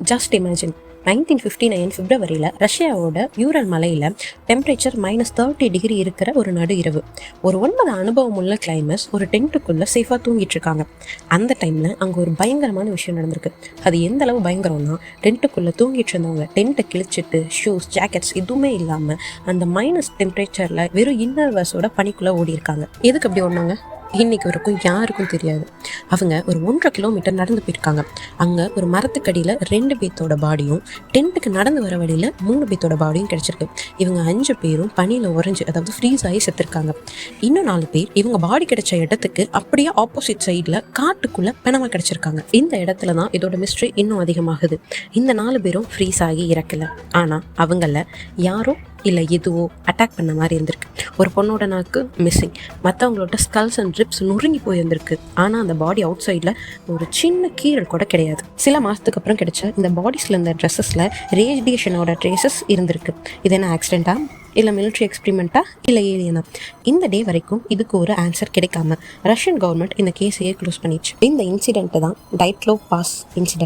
Just imagine 1959 பிப்ரவரியில் ரஷ்யாவோட Ural மலையில் டெம்பரேச்சர் -30 இருக்கிற ஒரு நடு இரவு ஒரு 9 அனுபவம் உள்ள கிளைமர்ஸ் ஒரு டென்ட்டுக்குள்ளே சேஃபாக தூங்கிட்டு இருக்காங்க. அந்த டைமில் அங்கே ஒரு பயங்கரமான விஷயம் நடந்திருக்கு. அது எந்த அளவு பயங்கரம்னா, டென்ட்டுக்குள்ளே தூங்கிட்டு இருந்தவங்க டென்ட்டை கிழிச்சிட்டு ஷூஸ் ஜாக்கெட்ஸ் எதுவுமே இல்லாமல் அந்த மைனஸ் டெம்பரேச்சரில் வெறும் இன்னர்வர்ஸோட பனிக்குள்ளே ஓடி இருக்காங்க. எதுக்கு அப்படி ஓடினாங்க இன்னைக்கு வரைக்கும் யாருக்கும் தெரியாது. அவங்க ஒரு 1.5 கிலோமீட்டர் நடந்து போயிருக்காங்க. அங்கே ஒரு மரத்துக்கடியில் 2 பேர்த்தோட பாடியும், டென்ட்டுக்கு நடந்து வர வழியில் 3 பேர்த்தோட பாடியும் கிடைச்சிருக்கு. இவங்க 5 பேரும் பனியில் உறைஞ்சு, அதாவது ஃப்ரீஸ் ஆகி செத்துருக்காங்க. இன்னும் 4 பேர் இவங்க பாடி கிடைச்ச இடத்துக்கு அப்படியே ஆப்போசிட் சைடில் காட்டுக்குள்ளே பிணமாக கிடைச்சிருக்காங்க. இந்த இடத்துல தான் இதோட மிஸ்ட்ரி இன்னும் அதிகமாகுது. இந்த 4 பேரும் ஃப்ரீஸ் ஆகி இறக்கல, ஆனால் அவங்கள யாரோ இல்லை எதுவோ அட்டாக் பண்ண மாதிரி இருந்திருக்கு. ஒரு பொண்ணோட நாக்கு மிஸ்ஸிங், மற்றவங்களோட ஸ்கல்ஸ் அண்ட் ரிப்ஸ் நொறுங்கி போயிருந்திருக்கு. ஆனால் அந்த பாடி அவுட் சைடில் ஒரு சின்ன கீரல் கூட கிடையாது. சில மாதத்துக்கு அப்புறம் கிடைச்ச இந்த பாடிஸில் இருந்த ட்ரெஸ்ஸஸில் ரேடியேஷனோட ட்ரேசஸ் இருந்திருக்கு. இது என்ன ஆக்சிடெண்ட்டா, இல்லை மிலிட்ரி எக்ஸ்பிரிமெண்ட்டா, இல்லை ஏலியனா? இந்த டே வரைக்கும் இதுக்கு ஒரு ஆன்சர் கிடைக்காம ரஷ்யன் கவர்மெண்ட் இந்த கேஸையே க்ளோஸ் பண்ணிடுச்சு. இந்த இன்சிடென்ட்டு தான் டைட்லோவ் பாஸ் இன்சிடென்ட்.